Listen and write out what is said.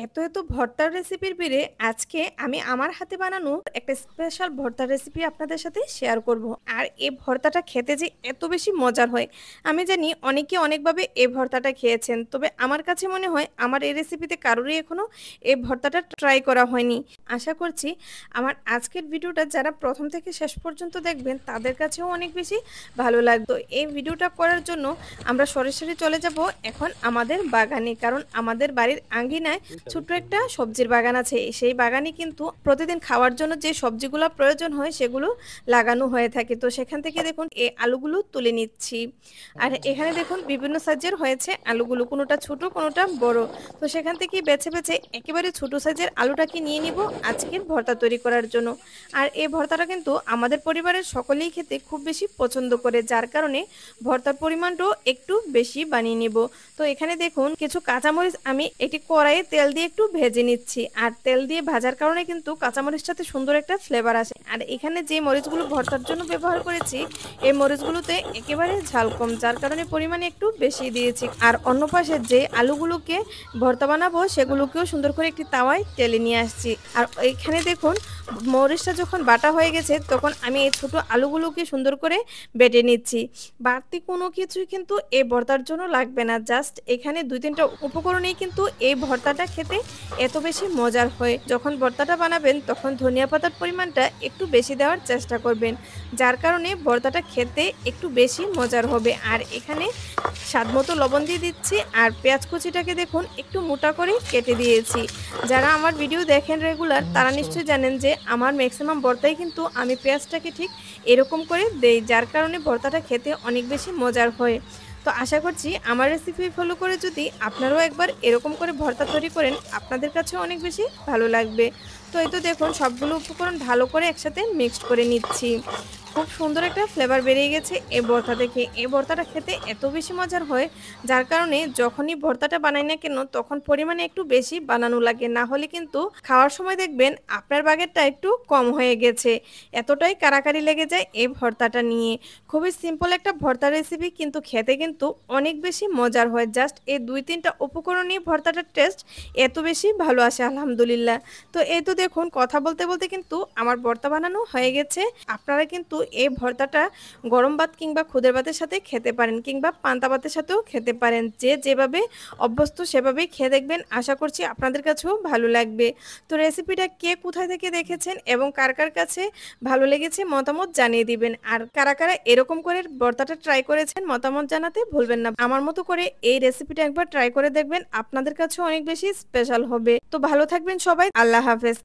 এত ভর্তার রেসিপির ভিড়ে আজকে আমি আমার হাতে বানানো একটা স্পেশাল ভর্তার রেসিপি আপনাদের সাথে শেয়ার করব। আর এই ভর্তাটা খেতে যে এত বেশি মজার হয় আমি জানি অনেকে অনেকভাবে এই ভর্তাটা খেয়েছেন, তবে আমার কাছে মনে হয় আমার এই রেসিপিতে কারোরই এখনো এই ভর্তাটা ট্রাই করা হয়নি। আশা করছি আমার আজকের ভিডিওটা যারা প্রথম থেকে শেষ পর্যন্ত দেখবেন তাদের কাছেও অনেক বেশি ভালো লাগতো। এই ভিডিওটা করার জন্য আমরা সরাসরি চলে যাব এখন আমাদের বাগানে, কারণ আমাদের বাড়ির আঙ্গিনায় ছোট্ট একটা সবজির বাগান আছে। সেই বাগানে কিন্তু প্রতিদিন খাওয়ার জন্য যে সবজিগুলো প্রয়োজন হয় সেগুলো লাগানো হয়ে থাকে। তো সেখান থেকে দেখুন এই আলুগুলো তুলে নিচ্ছি। আর এখানে দেখুন বিভিন্ন সাইজের হয়েছে আলুগুলো, কোনোটা ছোট কোনোটা বড়। তো সেখান থেকে বেছে বেছে একেবারে ছোট সাইজের আলুটাকে নিয়ে নিব আজকের ভর্তা তৈরি করার জন্য। আর এই ভর্তাটা কিন্তু আমাদের পরিবারের সকলেই খেতে খুব বেশি পছন্দ করে, যার কারণে ভর্তার পরিমাণটাও একটু বেশি বানিয়ে নিব। তো এখানে দেখুন কিছু কাঁচামরিচ আমি একটি কড়াইয়ে তেল দিয়ে একটু ভেজে নিচ্ছি। আর তেল দিয়ে ভাজার কারণে কিন্তু কাঁচামরিচটাতে সুন্দর একটা ফ্লেভার আসে। আর এখানে যে মরিচগুলো ভর্তার জন্য ব্যবহার করেছি এই মরিচগুলোতে একেবারে ঝাল কম, যার কারণে পরিমাণে একটু বেশি দিয়েছি। আর অন্য পাশে যে আলুগুলোকে ভর্তা বানাবো সেগুলোকেও সুন্দর করে একটি তাওয়ায় তেলে নিয়ে আসছি। আর এখানে দেখুন মরিচটা যখন বাটা হয়ে গেছে তখন আমি এই ছোট আলুগুলোকে সুন্দর করে বেটে নিচ্ছি। বাড়তি কোনো কিছুই কিন্তু এই ভর্তার জন্য লাগবে না, জাস্ট এখানে 2-3টা উপকরণেই কিন্তু এই ভর্তাটা খেতে এত বেশি মজার হয়। যখন ভর্তাটা বানাবেন তখন ধনিয়া পাতার পরিমাণটা একটু বেশি দেওয়ার চেষ্টা করবেন, যার কারণে ভর্তাটা খেতে একটু বেশি মজার হবে। আর এখানে স্বাদমতো লবণ দিয়ে দিচ্ছি। আর পেঁয়াজ কুচিটাকে দেখুন একটু মোটা করে কেটে দিয়েছি। যারা আমার ভিডিও দেখেন রেগুলার তারা নিশ্চয়ই জানেন যে আমার ম্যাক্সিমাম ভর্তাই কিন্তু আমি পেঁয়াজটাকে ঠিক এরকম করে দেই, যার কারণে ভর্তাটা খেতে অনেক বেশি মজার হয়। তো আশা করছি আমার রেসিপি ফলো করে যদি আপনারাও একবার এরকম করে ভর্তা তৈরি করেন আপনাদের কাছে অনেক বেশি ভালো লাগবে। তো এই তো দেখুন সবগুলো উপকরণ ভালো করে একসাথে মিক্সড করে নিচ্ছি। খুব সুন্দর একটা ফ্লেভার বেরিয়ে গেছে এই ভর্তা থেকে। এই ভর্তাটা খেতে এত বেশি মজার হয় যার কারণে যখনই ভর্তাটা বানাই না কেন তখন পরিমাণে একটু বেশি বানানো লাগে, না হলে কিন্তু খাওয়ার সময় দেখবেন আপনার বাগেরটা একটু কম হয়ে গেছে। এতটাই কারাকারি লেগে যায় এই ভর্তাটা নিয়ে। খুবই সিম্পল একটা ভর্তা রেসিপি, কিন্তু খেতে কিন্তু অনেক বেশি মজার হয়। জাস্ট এই 2-3টা উপকরণই ভর্তাটার টেস্ট এত বেশি ভালো আসে আলহামদুলিল্লাহ। তো এই তো দেখুন কথা বলতে বলতে কিন্তু আমার ভর্তা বানানো হয়ে গেছে। আপনারা কিন্তু এই ভর্তাটা গরম ভাত কিংবা খুদের ভাতের সাথে খেতে পারেন, কিংবা পান্তা ভাতের সাথেও খেতে পারেন। যে যেভাবে অভ্যস্ত সেভাবেই খেয়ে দেখবেন, আশা করছি আপনাদের কাছেও ভালো লাগবে। তো রেসিপিটা কে কোথায় থেকে দেখেছেন এবং কার কার কাছে ভালো লেগেছে মতামত জানিয়ে দিবেন। আর কারা কারা এরকম করে ভর্তাটা ট্রাই করেছেন মতামত জানাতে ভুলবেন না। আমার মতো করে এই রেসিপিটা একবার ট্রাই করে দেখবেন, আপনাদের কাছেও অনেক বেশি স্পেশাল হবে। তো ভালো থাকবেন সবাই, আল্লাহ হাফেজ।